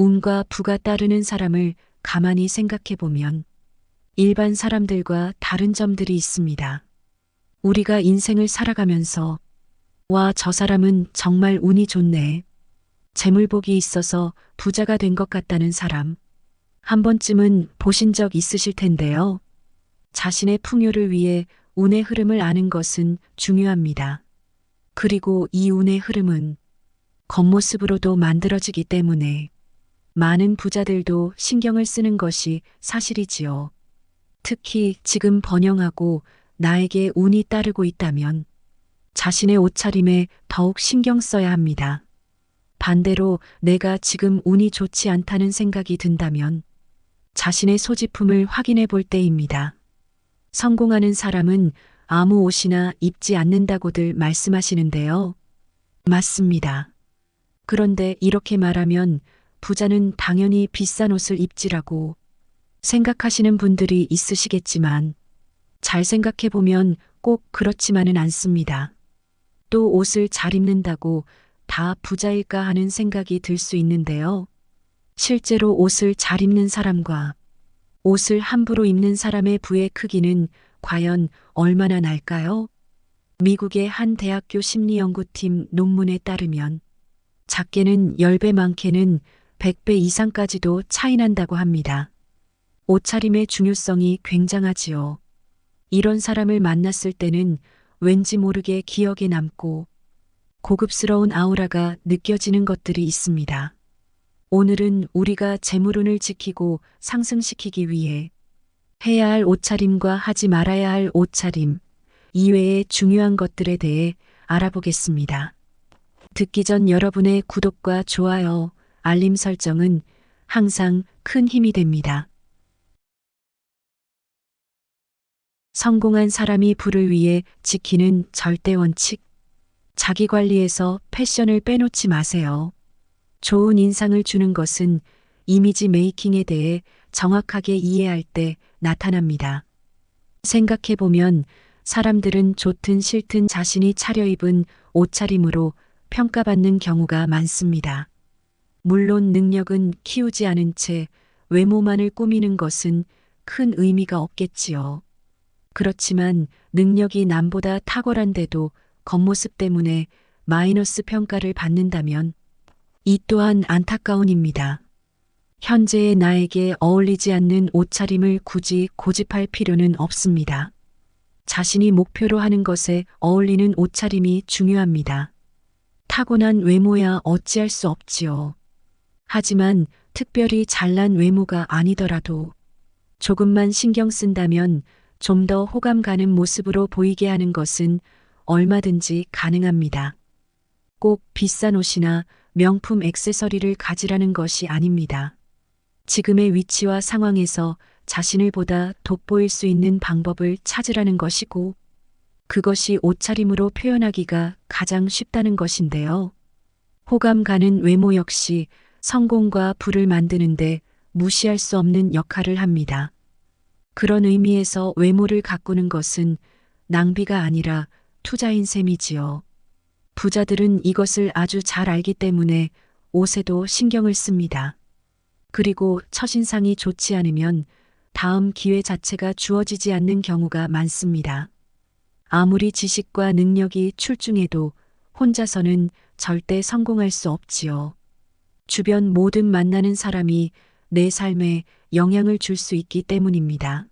운과 부가 따르는 사람을 가만히 생각해 보면 일반 사람들과 다른 점들이 있습니다. 우리가 인생을 살아가면서 와, 저 사람은 정말 운이 좋네. 재물복이 있어서 부자가 된 것 같다는 사람. 한 번쯤은 보신 적 있으실 텐데요. 자신의 풍요를 위해 운의 흐름을 아는 것은 중요합니다. 그리고 이 운의 흐름은 겉모습으로도 만들어지기 때문에 많은 부자들도 신경을 쓰는 것이 사실이지요. 특히 지금 번영하고 나에게 운이 따르고 있다면 자신의 옷차림에 더욱 신경 써야 합니다. 반대로 내가 지금 운이 좋지 않다는 생각이 든다면 자신의 소지품을 확인해 볼 때입니다. 성공하는 사람은 아무 옷이나 입지 않는다고들 말씀하시는데요. 맞습니다. 그런데 이렇게 말하면 부자는 당연히 비싼 옷을 입지라고 생각하시는 분들이 있으시겠지만 잘 생각해 보면 꼭 그렇지만은 않습니다. 또 옷을 잘 입는다고 다 부자일까 하는 생각이 들 수 있는데요. 실제로 옷을 잘 입는 사람과 옷을 함부로 입는 사람의 부의 크기는 과연 얼마나 날까요? 미국의 한 대학교 심리연구팀 논문에 따르면 작게는 10배 많게는 100배 이상까지도 차이 난다고 합니다. 옷차림의 중요성이 굉장하지요. 이런 사람을 만났을 때는 왠지 모르게 기억에 남고 고급스러운 아우라가 느껴지는 것들이 있습니다. 오늘은 우리가 재물운을 지키고 상승시키기 위해 해야 할 옷차림과 하지 말아야 할 옷차림 이외의 중요한 것들에 대해 알아보겠습니다. 듣기 전 여러분의 구독과 좋아요, 알림 설정은 항상 큰 힘이 됩니다. 성공한 사람이 부를 위해 지키는 절대 원칙. 자기 관리에서 패션을 빼놓지 마세요. 좋은 인상을 주는 것은 이미지 메이킹에 대해 정확하게 이해할 때 나타납니다. 생각해 보면 사람들은 좋든 싫든 자신이 차려입은 옷차림으로 평가받는 경우가 많습니다. 물론 능력은 키우지 않은 채 외모만을 꾸미는 것은 큰 의미가 없겠지요. 그렇지만 능력이 남보다 탁월한데도 겉모습 때문에 마이너스 평가를 받는다면 이 또한 안타까운 일입니다. 현재의 나에게 어울리지 않는 옷차림을 굳이 고집할 필요는 없습니다. 자신이 목표로 하는 것에 어울리는 옷차림이 중요합니다. 타고난 외모야 어찌할 수 없지요. 하지만 특별히 잘난 외모가 아니더라도 조금만 신경 쓴다면 좀 더 호감 가는 모습으로 보이게 하는 것은 얼마든지 가능합니다. 꼭 비싼 옷이나 명품 액세서리를 가지라는 것이 아닙니다. 지금의 위치와 상황에서 자신을 보다 돋보일 수 있는 방법을 찾으라는 것이고 그것이 옷차림으로 표현하기가 가장 쉽다는 것인데요. 호감 가는 외모 역시 성공과 부를 만드는데 무시할 수 없는 역할을 합니다. 그런 의미에서 외모를 가꾸는 것은 낭비가 아니라 투자인 셈이지요. 부자들은 이것을 아주 잘 알기 때문에 옷에도 신경을 씁니다. 그리고 첫인상이 좋지 않으면 다음 기회 자체가 주어지지 않는 경우가 많습니다. 아무리 지식과 능력이 출중해도 혼자서는 절대 성공할 수 없지요. 주변 모든 만나는 사람이 내 삶에 영향을 줄 수 있기 때문입니다.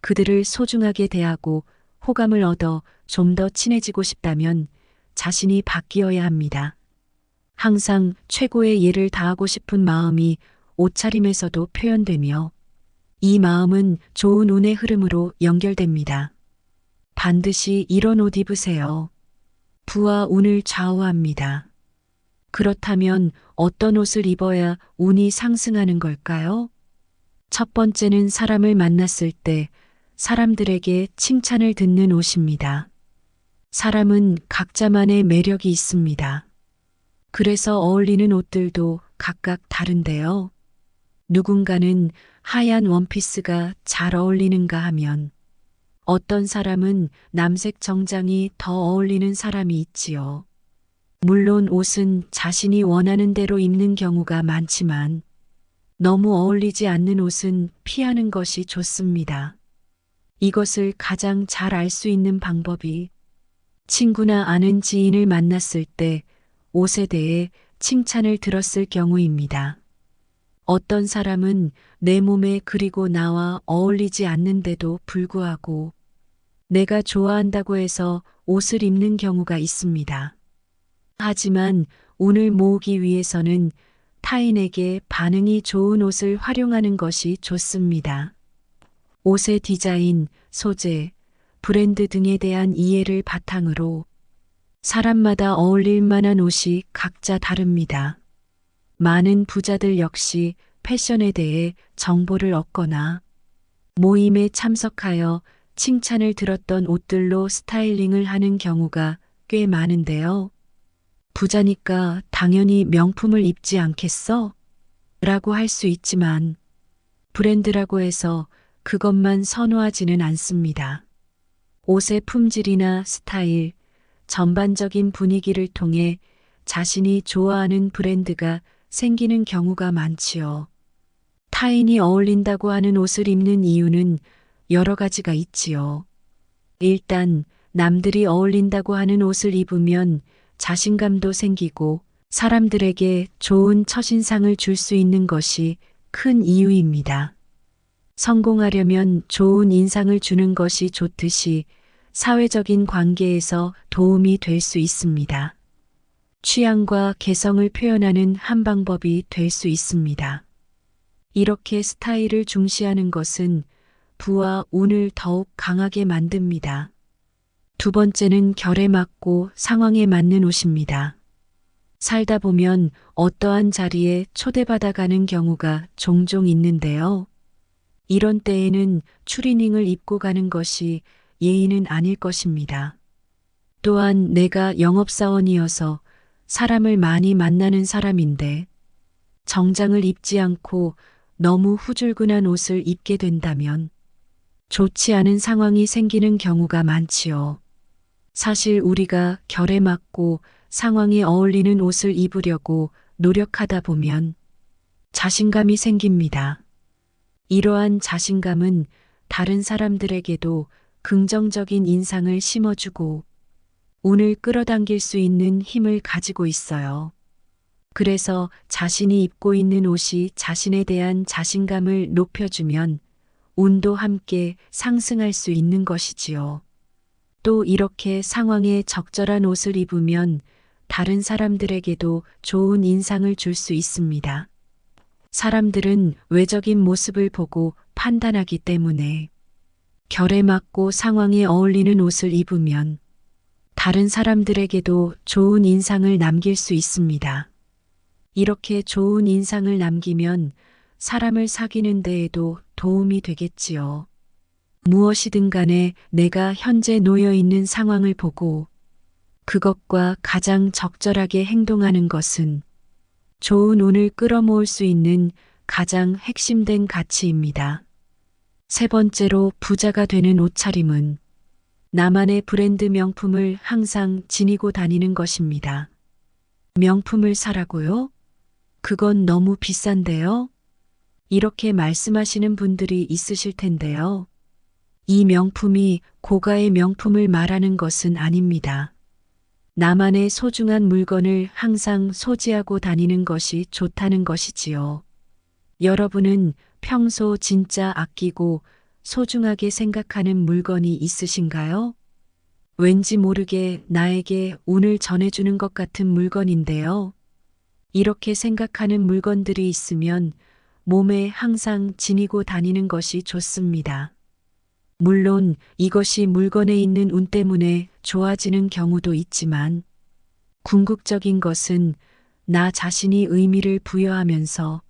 그들을 소중하게 대하고 호감을 얻어 좀 더 친해지고 싶다면 자신이 바뀌어야 합니다. 항상 최고의 예를 다하고 싶은 마음이 옷차림에서도 표현되며 이 마음은 좋은 운의 흐름으로 연결됩니다. 반드시 이런 옷 입으세요. 부와 운을 좌우합니다. 그렇다면 어떤 옷을 입어야 운이 상승하는 걸까요? 첫 번째는 사람을 만났을 때 사람들에게 칭찬을 듣는 옷입니다. 사람은 각자만의 매력이 있습니다. 그래서 어울리는 옷들도 각각 다른데요. 누군가는 하얀 원피스가 잘 어울리는가 하면 어떤 사람은 남색 정장이 더 어울리는 사람이 있지요. 물론 옷은 자신이 원하는 대로 입는 경우가 많지만 너무 어울리지 않는 옷은 피하는 것이 좋습니다. 이것을 가장 잘 알 수 있는 방법이 친구나 아는 지인을 만났을 때 옷에 대해 칭찬을 들었을 경우입니다. 어떤 사람은 내 몸에 그리고 나와 어울리지 않는데도 불구하고 내가 좋아한다고 해서 옷을 입는 경우가 있습니다. 하지만 운을 모으기 위해서는 타인에게 반응이 좋은 옷을 활용하는 것이 좋습니다. 옷의 디자인, 소재, 브랜드 등에 대한 이해를 바탕으로 사람마다 어울릴 만한 옷이 각자 다릅니다. 많은 부자들 역시 패션에 대해 정보를 얻거나 모임에 참석하여 칭찬을 들었던 옷들로 스타일링을 하는 경우가 꽤 많은데요. 부자니까 당연히 명품을 입지 않겠어? 라고 할 수 있지만 브랜드라고 해서 그것만 선호하지는 않습니다. 옷의 품질이나 스타일, 전반적인 분위기를 통해 자신이 좋아하는 브랜드가 생기는 경우가 많지요. 타인이 어울린다고 하는 옷을 입는 이유는 여러 가지가 있지요. 일단 남들이 어울린다고 하는 옷을 입으면 자신감도 생기고 사람들에게 좋은 첫인상을 줄 수 있는 것이 큰 이유입니다. 성공하려면 좋은 인상을 주는 것이 좋듯이 사회적인 관계에서 도움이 될 수 있습니다. 취향과 개성을 표현하는 한 방법이 될 수 있습니다. 이렇게 스타일을 중시하는 것은 부와 운을 더욱 강하게 만듭니다. 두 번째는 결에 맞고 상황에 맞는 옷입니다. 살다 보면 어떠한 자리에 초대받아가는 경우가 종종 있는데요. 이런 때에는 추리닝을 입고 가는 것이 예의는 아닐 것입니다. 또한 내가 영업사원이어서 사람을 많이 만나는 사람인데 정장을 입지 않고 너무 후줄근한 옷을 입게 된다면 좋지 않은 상황이 생기는 경우가 많지요. 사실 우리가 결에 맞고 상황에 어울리는 옷을 입으려고 노력하다 보면 자신감이 생깁니다. 이러한 자신감은 다른 사람들에게도 긍정적인 인상을 심어주고 운을 끌어당길 수 있는 힘을 가지고 있어요. 그래서 자신이 입고 있는 옷이 자신에 대한 자신감을 높여주면 운도 함께 상승할 수 있는 것이지요. 또 이렇게 상황에 적절한 옷을 입으면 다른 사람들에게도 좋은 인상을 줄 수 있습니다. 사람들은 외적인 모습을 보고 판단하기 때문에 결에 맞고 상황에 어울리는 옷을 입으면 다른 사람들에게도 좋은 인상을 남길 수 있습니다. 이렇게 좋은 인상을 남기면 사람을 사귀는 데에도 도움이 되겠지요. 무엇이든 간에 내가 현재 놓여 있는 상황을 보고 그것과 가장 적절하게 행동하는 것은 좋은 운을 끌어모을 수 있는 가장 핵심된 가치입니다. 세 번째로 부자가 되는 옷차림은 나만의 브랜드 명품을 항상 지니고 다니는 것입니다. 명품을 사라고요? 그건 너무 비싼데요? 이렇게 말씀하시는 분들이 있으실 텐데요. 이 명품이 고가의 명품을 말하는 것은 아닙니다. 나만의 소중한 물건을 항상 소지하고 다니는 것이 좋다는 것이지요. 여러분은 평소 진짜 아끼고 소중하게 생각하는 물건이 있으신가요? 왠지 모르게 나에게 운을 전해주는 것 같은 물건인데요. 이렇게 생각하는 물건들이 있으면 몸에 항상 지니고 다니는 것이 좋습니다. 물론 이것이 물건에 있는 운 때문에 좋아지는 경우도 있지만 궁극적인 것은 나 자신이 의미를 부여하면서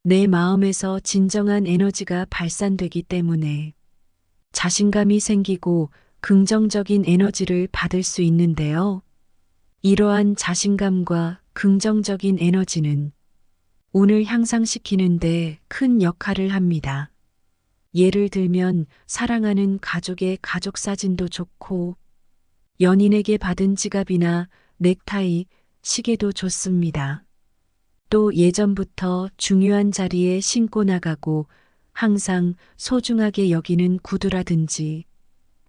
내 마음에서 진정한 에너지가 발산되기 때문에 자신감이 생기고 긍정적인 에너지를 받을 수 있는데요. 이러한 자신감과 긍정적인 에너지는 운을 향상시키는데 큰 역할을 합니다. 예를 들면 사랑하는 가족의 가족 사진도 좋고 연인에게 받은 지갑이나 넥타이, 시계도 좋습니다. 또 예전부터 중요한 자리에 신고 나가고 항상 소중하게 여기는 구두라든지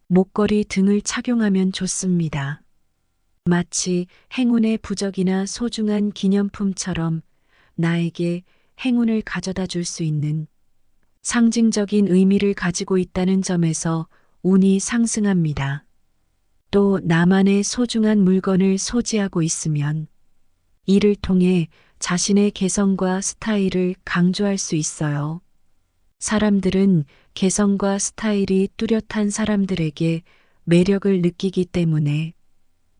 목걸이 등을 착용하면 좋습니다. 마치 행운의 부적이나 소중한 기념품처럼 나에게 행운을 가져다 줄 수 있는 상징적인 의미를 가지고 있다는 점에서 운이 상승합니다. 또 나만의 소중한 물건을 소지하고 있으면 이를 통해 자신의 개성과 스타일을 강조할 수 있어요. 사람들은 개성과 스타일이 뚜렷한 사람들에게 매력을 느끼기 때문에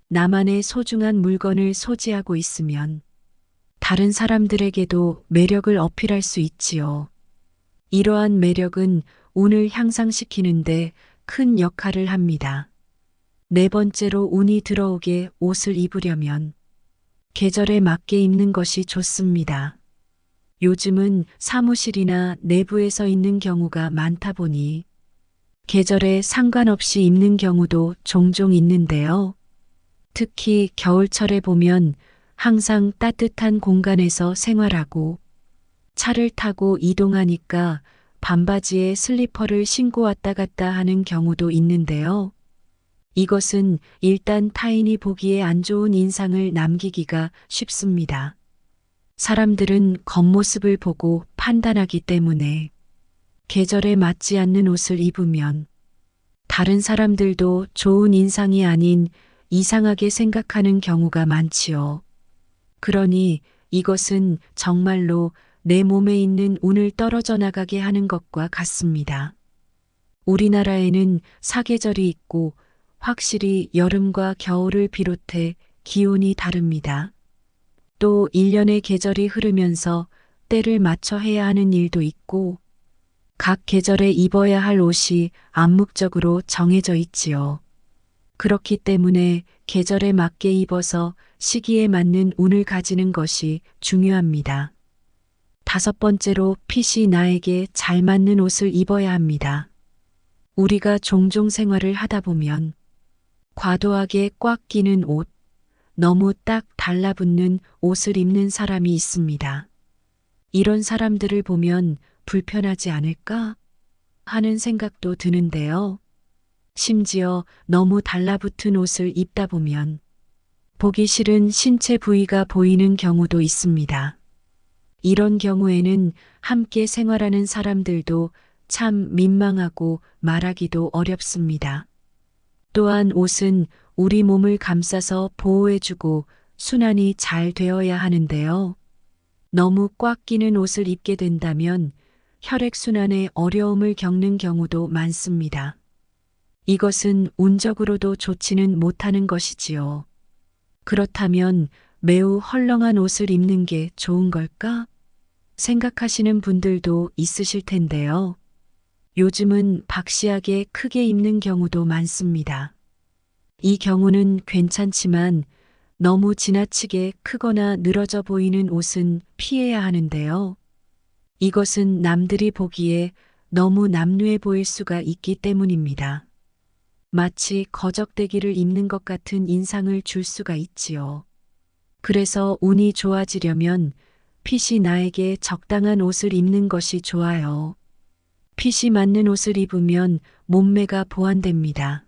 나만의 소중한 물건을 소지하고 있으면 다른 사람들에게도 매력을 어필할 수 있지요. 이러한 매력은 운을 향상시키는데 큰 역할을 합니다. 네 번째로 운이 들어오게 옷을 입으려면 계절에 맞게 입는 것이 좋습니다. 요즘은 사무실이나 내부에서 입는 경우가 많다 보니 계절에 상관없이 입는 경우도 종종 있는데요. 특히 겨울철에 보면 항상 따뜻한 공간에서 생활하고 차를 타고 이동하니까 반바지에 슬리퍼를 신고 왔다 갔다 하는 경우도 있는데요. 이것은 일단 타인이 보기에 안 좋은 인상을 남기기가 쉽습니다. 사람들은 겉모습을 보고 판단하기 때문에 계절에 맞지 않는 옷을 입으면 다른 사람들도 좋은 인상이 아닌 이상하게 생각하는 경우가 많지요. 그러니 이것은 정말로 내 몸에 있는 운을 떨어져 나가게 하는 것과 같습니다. 우리나라에는 사계절이 있고 확실히 여름과 겨울을 비롯해 기온이 다릅니다. 또 1년의 계절이 흐르면서 때를 맞춰 해야 하는 일도 있고 각 계절에 입어야 할 옷이 암묵적으로 정해져 있지요. 그렇기 때문에 계절에 맞게 입어서 시기에 맞는 운을 가지는 것이 중요합니다. 다섯 번째로 핏이 나에게 잘 맞는 옷을 입어야 합니다. 우리가 종종 생활을 하다 보면 과도하게 꽉 끼는 옷, 너무 딱 달라붙는 옷을 입는 사람이 있습니다. 이런 사람들을 보면 불편하지 않을까 하는 생각도 드는데요. 심지어 너무 달라붙은 옷을 입다 보면 보기 싫은 신체 부위가 보이는 경우도 있습니다. 이런 경우에는 함께 생활하는 사람들도 참 민망하고 말하기도 어렵습니다. 또한 옷은 우리 몸을 감싸서 보호해주고 순환이 잘 되어야 하는데요. 너무 꽉 끼는 옷을 입게 된다면 혈액순환에 어려움을 겪는 경우도 많습니다. 이것은 운적으로도 좋지는 못하는 것이지요. 그렇다면 매우 헐렁한 옷을 입는 게 좋은 걸까? 생각하시는 분들도 있으실 텐데요. 요즘은 박시하게 크게 입는 경우도 많습니다. 이 경우는 괜찮지만 너무 지나치게 크거나 늘어져 보이는 옷은 피해야 하는데요. 이것은 남들이 보기에 너무 남루해 보일 수가 있기 때문입니다. 마치 거적대기를 입는 것 같은 인상을 줄 수가 있지요. 그래서 운이 좋아지려면 핏이 나에게 적당한 옷을 입는 것이 좋아요. 핏이 맞는 옷을 입으면 몸매가 보완됩니다.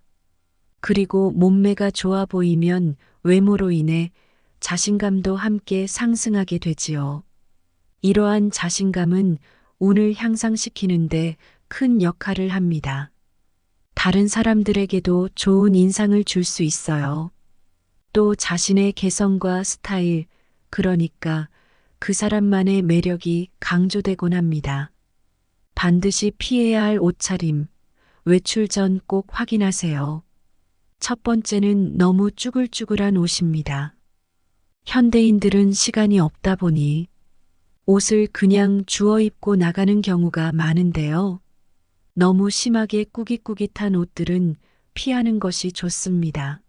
그리고 몸매가 좋아 보이면 외모로 인해 자신감도 함께 상승하게 되지요. 이러한 자신감은 운을 향상시키는데 큰 역할을 합니다. 다른 사람들에게도 좋은 인상을 줄 수 있어요. 또 자신의 개성과 스타일, 그러니까 그 사람만의 매력이 강조되곤 합니다. 반드시 피해야 할 옷차림, 외출 전 꼭 확인하세요. 첫 번째는 너무 쭈글쭈글한 옷입니다. 현대인들은 시간이 없다 보니 옷을 그냥 주워 입고 나가는 경우가 많은데요. 너무 심하게 꾸깃꾸깃한 옷들은 피하는 것이 좋습니다.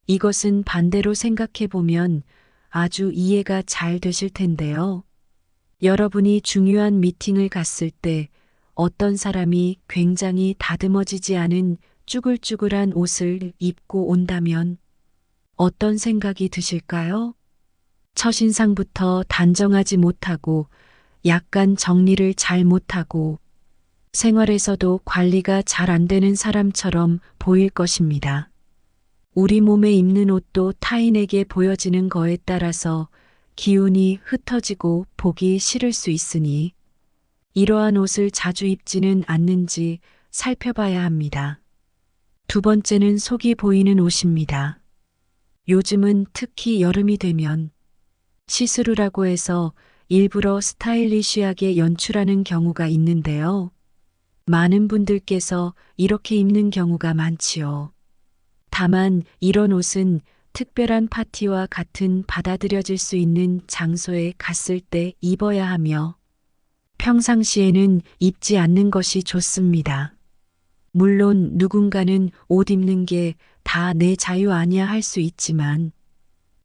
이것은 반대로 생각해 보면 아주 이해가 잘 되실 텐데요. 여러분이 중요한 미팅을 갔을 때 어떤 사람이 굉장히 다듬어지지 않은 쭈글쭈글한 옷을 입고 온다면 어떤 생각이 드실까요? 첫인상부터 단정하지 못하고 약간 정리를 잘 못하고 생활에서도 관리가 잘 안 되는 사람처럼 보일 것입니다. 우리 몸에 입는 옷도 타인에게 보여지는 거에 따라서 기운이 흩어지고 보기 싫을 수 있으니 이러한 옷을 자주 입지는 않는지 살펴봐야 합니다. 두 번째는 속이 보이는 옷입니다. 요즘은 특히 여름이 되면 시스루라고 해서 일부러 스타일리시하게 연출하는 경우가 있는데요. 많은 분들께서 이렇게 입는 경우가 많지요. 다만 이런 옷은 특별한 파티와 같은 받아들여질 수 있는 장소에 갔을 때 입어야 하며 평상시에는 입지 않는 것이 좋습니다. 물론 누군가는 옷 입는 게 다 내 자유 아니야 할 수 있지만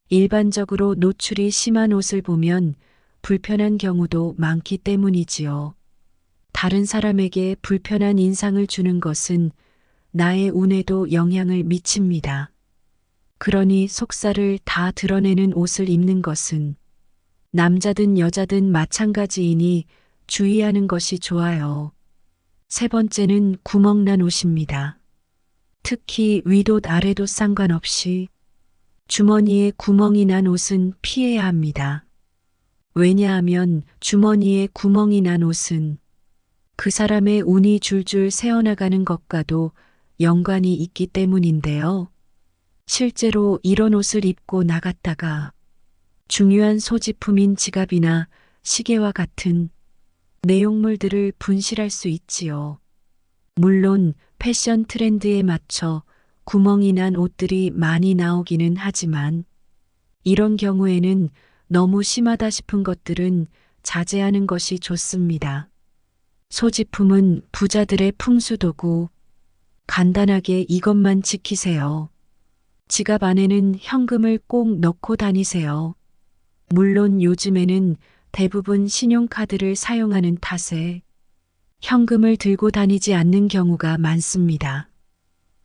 일반적으로 노출이 심한 옷을 보면 불편한 경우도 많기 때문이지요. 다른 사람에게 불편한 인상을 주는 것은 나의 운에도 영향을 미칩니다. 그러니 속살을 다 드러내는 옷을 입는 것은 남자든 여자든 마찬가지이니 주의하는 것이 좋아요. 세 번째는 구멍난 옷입니다. 특히 윗옷 아랫옷 상관없이 주머니에 구멍이 난 옷은 피해야 합니다. 왜냐하면 주머니에 구멍이 난 옷은 그 사람의 운이 줄줄 새어나가는 것과도 연관이 있기 때문인데요. 실제로 이런 옷을 입고 나갔다가 중요한 소지품인 지갑이나 시계와 같은 내용물들을 분실할 수 있지요. 물론 패션 트렌드에 맞춰 구멍이 난 옷들이 많이 나오기는 하지만 이런 경우에는 너무 심하다 싶은 것들은 자제하는 것이 좋습니다. 소지품은 부자들의 풍수도구. 간단하게 이것만 지키세요. 지갑 안에는 현금을 꼭 넣고 다니세요. 물론 요즘에는 대부분 신용카드를 사용하는 탓에 현금을 들고 다니지 않는 경우가 많습니다.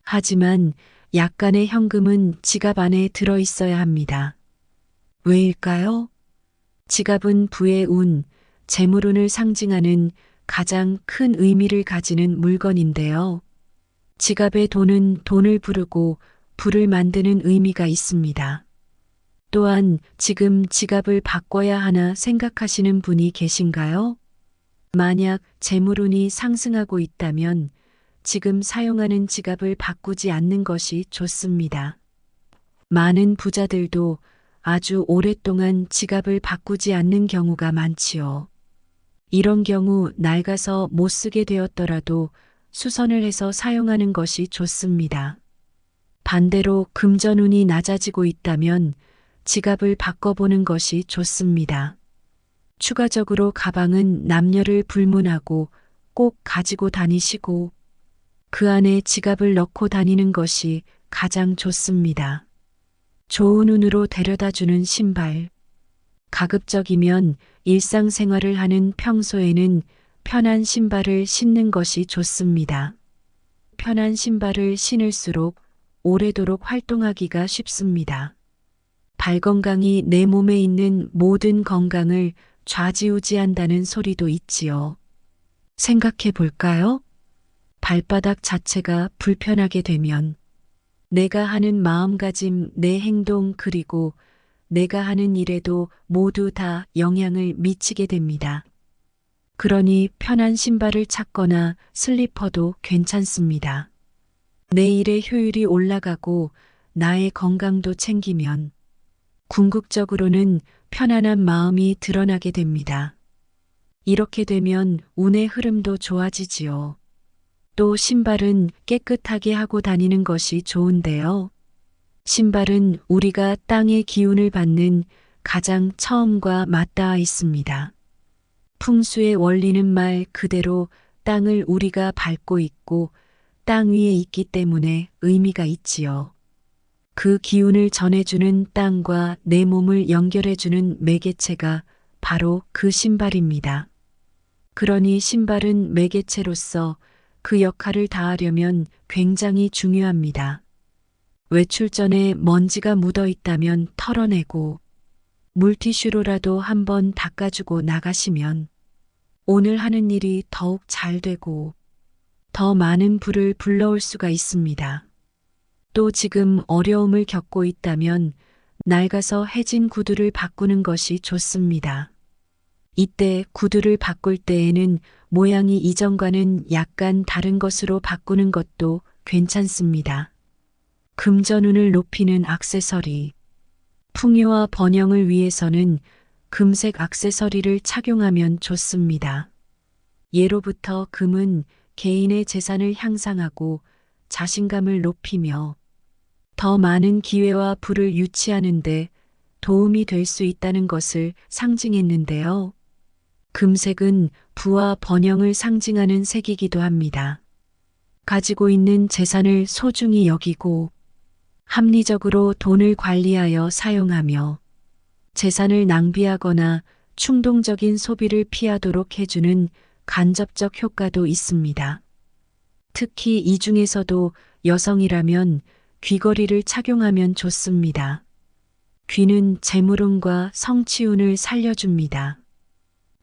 하지만 약간의 현금은 지갑 안에 들어 있어야 합니다. 왜일까요? 지갑은 부의 운, 재물운을 상징하는 가장 큰 의미를 가지는 물건인데요. 지갑에 돈은 돈을 부르고 불을 만드는 의미가 있습니다. 또한 지금 지갑을 바꿔야 하나 생각하시는 분이 계신가요? 만약 재물운이 상승하고 있다면 지금 사용하는 지갑을 바꾸지 않는 것이 좋습니다. 많은 부자들도 아주 오랫동안 지갑을 바꾸지 않는 경우가 많지요. 이런 경우 낡아서 못 쓰게 되었더라도 수선을 해서 사용하는 것이 좋습니다. 반대로 금전운이 낮아지고 있다면 지갑을 바꿔보는 것이 좋습니다. 추가적으로 가방은 남녀를 불문하고 꼭 가지고 다니시고 그 안에 지갑을 넣고 다니는 것이 가장 좋습니다. 좋은 운으로 데려다주는 신발. 가급적이면 일상생활을 하는 평소에는 편한 신발을 신는 것이 좋습니다. 편한 신발을 신을수록 오래도록 활동하기가 쉽습니다. 발 건강이 내 몸에 있는 모든 건강을 좌지우지한다는 소리도 있지요. 생각해 볼까요? 발바닥 자체가 불편하게 되면 내가 하는 마음가짐, 내 행동 그리고 내가 하는 일에도 모두 다 영향을 미치게 됩니다. 그러니 편한 신발을 찾거나 슬리퍼도 괜찮습니다. 내 일의 효율이 올라가고 나의 건강도 챙기면 궁극적으로는 편안한 마음이 드러나게 됩니다. 이렇게 되면 운의 흐름도 좋아지지요. 또 신발은 깨끗하게 하고 다니는 것이 좋은데요. 신발은 우리가 땅의 기운을 받는 가장 처음과 맞닿아 있습니다. 풍수의 원리는 말 그대로 땅을 우리가 밟고 있고 땅 위에 있기 때문에 의미가 있지요. 그 기운을 전해주는 땅과 내 몸을 연결해주는 매개체가 바로 그 신발입니다. 그러니 신발은 매개체로서 그 역할을 다하려면 굉장히 중요합니다. 외출 전에 먼지가 묻어 있다면 털어내고 물티슈로라도 한번 닦아주고 나가시면 오늘 하는 일이 더욱 잘 되고 더 많은 부를 불러올 수가 있습니다. 또 지금 어려움을 겪고 있다면 낡아서 해진 구두를 바꾸는 것이 좋습니다. 이때 구두를 바꿀 때에는 모양이 이전과는 약간 다른 것으로 바꾸는 것도 괜찮습니다. 금전운을 높이는 액세서리. 풍요와 번영을 위해서는 금색 액세서리를 착용하면 좋습니다. 예로부터 금은 개인의 재산을 향상하고 자신감을 높이며 더 많은 기회와 부를 유치하는데 도움이 될 수 있다는 것을 상징했는데요. 금색은 부와 번영을 상징하는 색이기도 합니다. 가지고 있는 재산을 소중히 여기고 합리적으로 돈을 관리하여 사용하며 재산을 낭비하거나 충동적인 소비를 피하도록 해주는 간접적 효과도 있습니다. 특히 이 중에서도 여성이라면 귀걸이를 착용하면 좋습니다. 귀는 재물운과 성취운을 살려줍니다.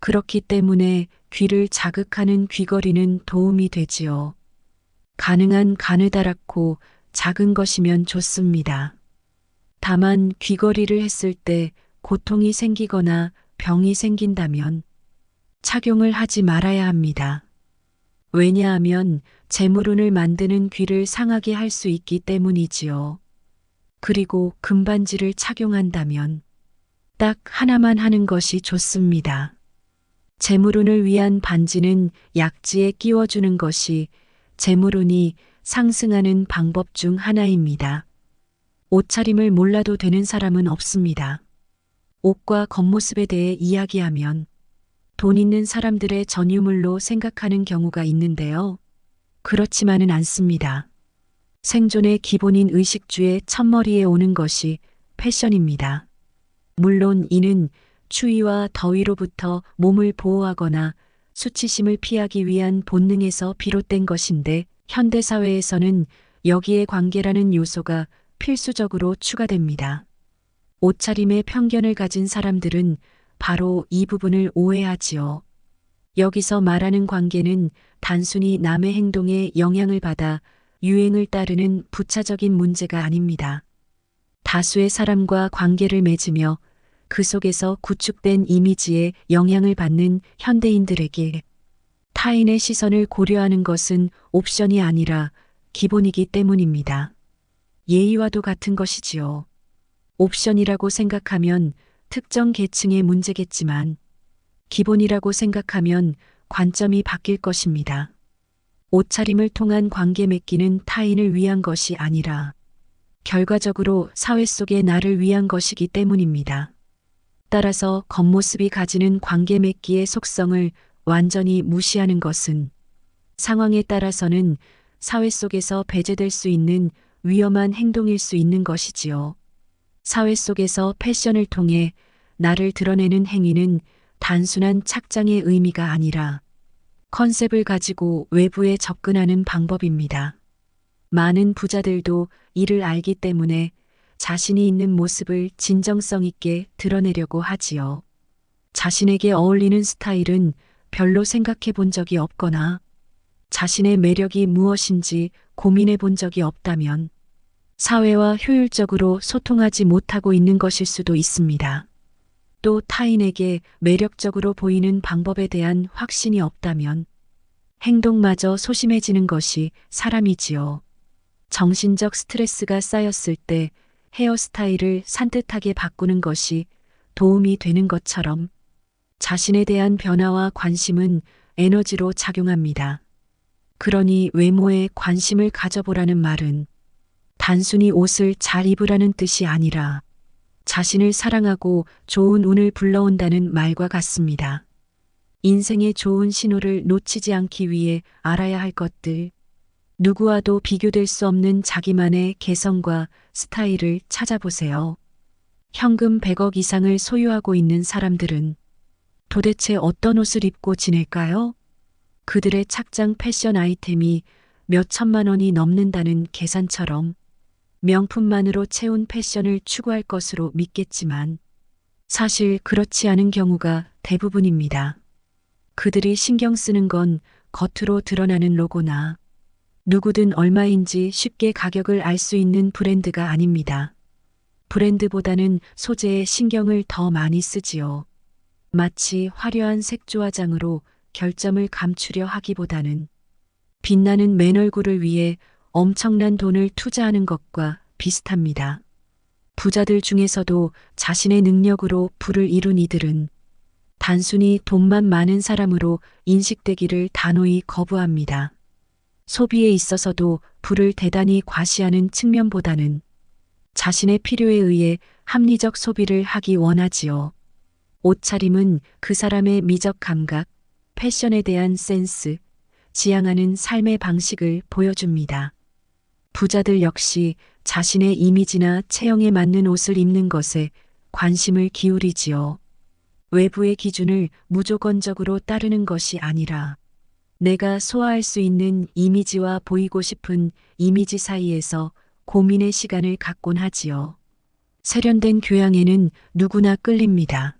그렇기 때문에 귀를 자극하는 귀걸이는 도움이 되지요. 가능한 가느다랗고 작은 것이면 좋습니다. 다만 귀걸이를 했을 때 고통이 생기거나 병이 생긴다면 착용을 하지 말아야 합니다. 왜냐하면 재물운을 만드는 귀를 상하게 할 수 있기 때문이지요. 그리고 금반지를 착용한다면 딱 하나만 하는 것이 좋습니다. 재물운을 위한 반지는 약지에 끼워주는 것이 재물운이 상승하는 방법 중 하나입니다. 옷차림을 몰라도 되는 사람은 없습니다. 옷과 겉모습에 대해 이야기하면 돈 있는 사람들의 전유물로 생각하는 경우가 있는데요. 그렇지만은 않습니다. 생존의 기본인 의식주의 첫머리에 오는 것이 패션입니다. 물론 이는 추위와 더위로부터 몸을 보호하거나 수치심을 피하기 위한 본능에서 비롯된 것인데 현대사회에서는 여기에 관계라는 요소가 필수적으로 추가됩니다. 옷차림에 편견을 가진 사람들은 바로 이 부분을 오해하지요. 여기서 말하는 관계는 단순히 남의 행동에 영향을 받아 유행을 따르는 부차적인 문제가 아닙니다. 다수의 사람과 관계를 맺으며 그 속에서 구축된 이미지에 영향을 받는 현대인들에게 타인의 시선을 고려하는 것은 옵션이 아니라 기본이기 때문입니다. 예의와도 같은 것이지요. 옵션이라고 생각하면 특정 계층의 문제겠지만 기본이라고 생각하면 관점이 바뀔 것입니다. 옷차림을 통한 관계 맺기는 타인을 위한 것이 아니라 결과적으로 사회 속의 나를 위한 것이기 때문입니다. 따라서 겉모습이 가지는 관계 맺기의 속성을 완전히 무시하는 것은 상황에 따라서는 사회 속에서 배제될 수 있는 위험한 행동일 수 있는 것이지요. 사회 속에서 패션을 통해 나를 드러내는 행위는 단순한 착장의 의미가 아니라 컨셉을 가지고 외부에 접근하는 방법입니다. 많은 부자들도 이를 알기 때문에 자신이 있는 모습을 진정성 있게 드러내려고 하지요. 자신에게 어울리는 스타일은 별로 생각해 본 적이 없거나 자신의 매력이 무엇인지 고민해 본 적이 없다면 사회와 효율적으로 소통하지 못하고 있는 것일 수도 있습니다. 또 타인에게 매력적으로 보이는 방법에 대한 확신이 없다면 행동마저 소심해지는 것이 사람이지요. 정신적 스트레스가 쌓였을 때 헤어스타일을 산뜻하게 바꾸는 것이 도움이 되는 것처럼 자신에 대한 변화와 관심은 에너지로 작용합니다. 그러니 외모에 관심을 가져보라는 말은 단순히 옷을 잘 입으라는 뜻이 아니라 자신을 사랑하고 좋은 운을 불러온다는 말과 같습니다. 인생의 좋은 신호를 놓치지 않기 위해 알아야 할 것들, 누구와도 비교될 수 없는 자기만의 개성과 스타일을 찾아보세요. 현금 100억 이상을 소유하고 있는 사람들은 도대체 어떤 옷을 입고 지낼까요? 그들의 착장 패션 아이템이 몇 천만 원이 넘는다는 계산처럼 명품만으로 채운 패션을 추구할 것으로 믿겠지만 사실 그렇지 않은 경우가 대부분입니다. 그들이 신경 쓰는 건 겉으로 드러나는 로고나 누구든 얼마인지 쉽게 가격을 알 수 있는 브랜드가 아닙니다. 브랜드보다는 소재에 신경을 더 많이 쓰지요. 마치 화려한 색조화장으로 결점을 감추려 하기보다는 빛나는 맨 얼굴을 위해 엄청난 돈을 투자하는 것과 비슷합니다. 부자들 중에서도 자신의 능력으로 부를 이룬 이들은 단순히 돈만 많은 사람으로 인식되기를 단호히 거부합니다. 소비에 있어서도 부를 대단히 과시하는 측면보다는 자신의 필요에 의해 합리적 소비를 하기 원하지요. 옷차림은 그 사람의 미적 감각, 패션에 대한 센스, 지향하는 삶의 방식을 보여줍니다. 부자들 역시 자신의 이미지나 체형에 맞는 옷을 입는 것에 관심을 기울이지요. 외부의 기준을 무조건적으로 따르는 것이 아니라 내가 소화할 수 있는 이미지와 보이고 싶은 이미지 사이에서 고민의 시간을 갖곤 하지요. 세련된 교양에는 누구나 끌립니다.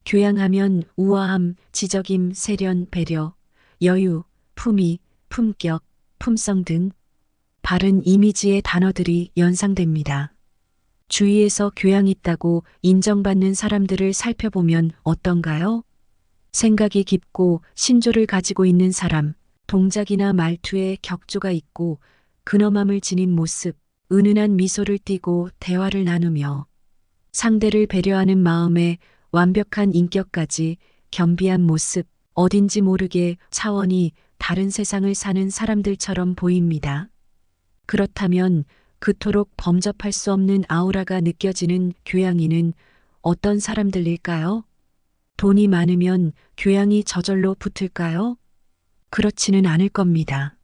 교양하면 우아함, 지적임, 세련, 배려, 여유, 품위, 품격, 품성 등 바른 이미지의 단어들이 연상됩니다. 주위에서 교양 있다고 인정받는 사람들을 살펴보면 어떤가요? 생각이 깊고 신조를 가지고 있는 사람, 동작이나 말투에 격조가 있고 근엄함을 지닌 모습, 은은한 미소를 띠고 대화를 나누며 상대를 배려하는 마음에 완벽한 인격까지 겸비한 모습, 어딘지 모르게 차원이 다른 세상을 사는 사람들처럼 보입니다. 그렇다면 그토록 범접할 수 없는 아우라가 느껴지는 교양인은 어떤 사람들일까요? 돈이 많으면 교양이 저절로 붙을까요? 그렇지는 않을 겁니다.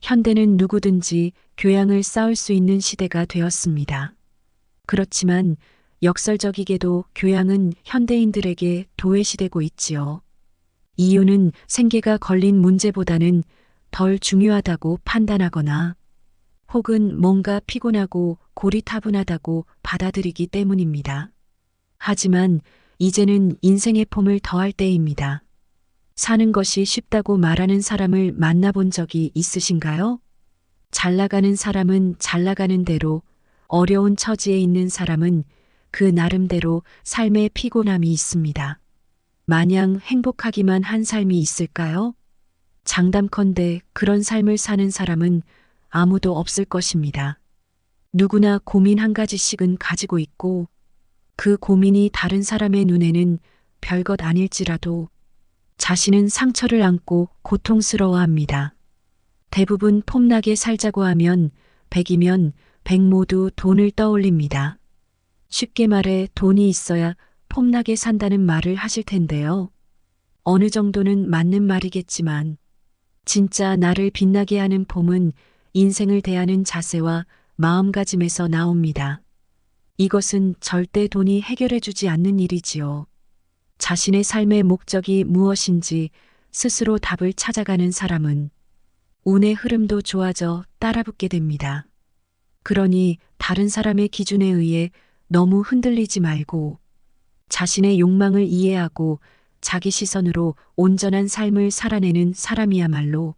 현대는 누구든지 교양을 쌓을 수 있는 시대가 되었습니다. 그렇지만 역설적이게도 교양은 현대인들에게 도외시되고 있지요. 이유는 생계가 걸린 문제보다는 덜 중요하다고 판단하거나 혹은 뭔가 피곤하고 고리타분하다고 받아들이기 때문입니다. 하지만 이제는 인생의 폼을 더할 때입니다. 사는 것이 쉽다고 말하는 사람을 만나본 적이 있으신가요? 잘 나가는 사람은 잘 나가는 대로, 어려운 처지에 있는 사람은 그 나름대로 삶의 피곤함이 있습니다. 마냥 행복하기만 한 삶이 있을까요? 장담컨대 그런 삶을 사는 사람은 아무도 없을 것입니다. 누구나 고민 한 가지씩은 가지고 있고 그 고민이 다른 사람의 눈에는 별것 아닐지라도 자신은 상처를 안고 고통스러워합니다. 대부분 폼나게 살자고 하면 100이면 100 모두 돈을 떠올립니다. 쉽게 말해 돈이 있어야 폼나게 산다는 말을 하실 텐데요. 어느 정도는 맞는 말이겠지만 진짜 나를 빛나게 하는 폼은 인생을 대하는 자세와 마음가짐에서 나옵니다. 이것은 절대 돈이 해결해주지 않는 일이지요. 자신의 삶의 목적이 무엇인지 스스로 답을 찾아가는 사람은 운의 흐름도 좋아져 따라붙게 됩니다. 그러니 다른 사람의 기준에 의해 너무 흔들리지 말고 자신의 욕망을 이해하고 자기 시선으로 온전한 삶을 살아내는 사람이야말로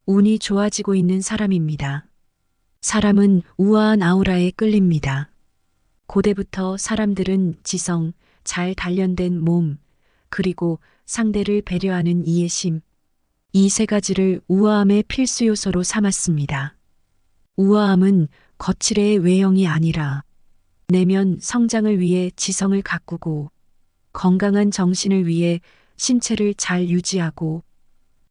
운이 좋아지고 있는 사람입니다. 사람은 우아한 아우라에 끌립니다. 고대부터 사람들은 지성, 잘 단련된 몸, 그리고 상대를 배려하는 이해심, 이 세 가지를 우아함의 필수 요소로 삼았습니다. 우아함은 거칠의 외형이 아니라 내면 성장을 위해 지성을 가꾸고 건강한 정신을 위해 신체를 잘 유지하고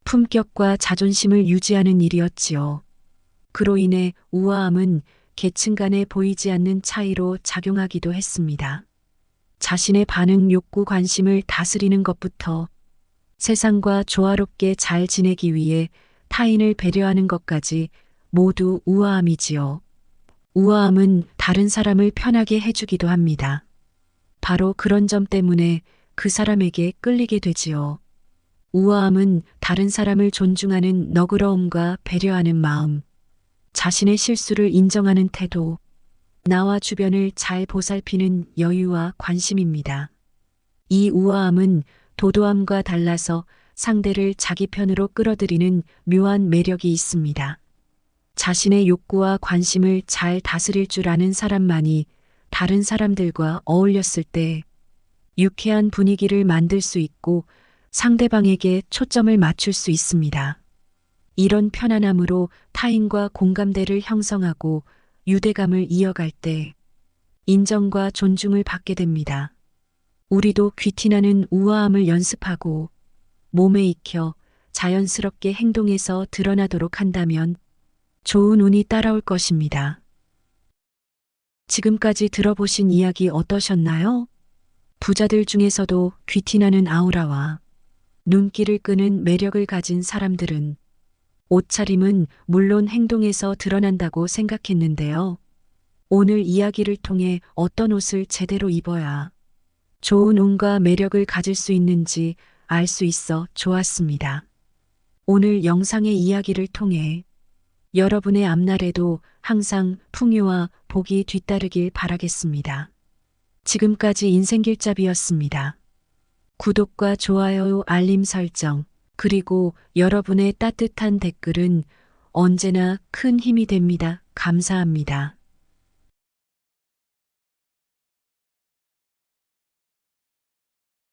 품격과 자존심을 유지하는 일이었지요. 그로 인해 우아함은 계층 간에 보이지 않는 차이로 작용하기도 했습니다. 자신의 반응, 욕구, 관심을 다스리는 것부터 세상과 조화롭게 잘 지내기 위해 타인을 배려하는 것까지 모두 우아함이지요. 우아함은 다른 사람을 편하게 해주기도 합니다. 바로 그런 점 때문에 그 사람에게 끌리게 되지요. 우아함은 다른 사람을 존중하는 너그러움과 배려하는 마음, 자신의 실수를 인정하는 태도, 나와 주변을 잘 보살피는 여유와 관심입니다. 이 우아함은 도도함과 달라서 상대를 자기 편으로 끌어들이는 묘한 매력이 있습니다. 자신의 욕구와 관심을 잘 다스릴 줄 아는 사람만이 다른 사람들과 어울렸을 때 유쾌한 분위기를 만들 수 있고 상대방에게 초점을 맞출 수 있습니다. 이런 편안함으로 타인과 공감대를 형성하고 유대감을 이어갈 때 인정과 존중을 받게 됩니다. 우리도 귀티나는 우아함을 연습하고 몸에 익혀 자연스럽게 행동에서 드러나도록 한다면 좋은 운이 따라올 것입니다. 지금까지 들어보신 이야기 어떠셨나요? 부자들 중에서도 귀티나는 아우라와 눈길을 끄는 매력을 가진 사람들은 옷차림은 물론 행동에서 드러난다고 생각했는데요. 오늘 이야기를 통해 어떤 옷을 제대로 입어야 좋은 운과 매력을 가질 수 있는지 알 수 있어 좋았습니다. 오늘 영상의 이야기를 통해 여러분의 앞날에도 항상 풍요와 복이 뒤따르길 바라겠습니다. 지금까지 인생길잡이였습니다. 구독과 좋아요, 알림 설정, 그리고 여러분의 따뜻한 댓글은 언제나 큰 힘이 됩니다. 감사합니다.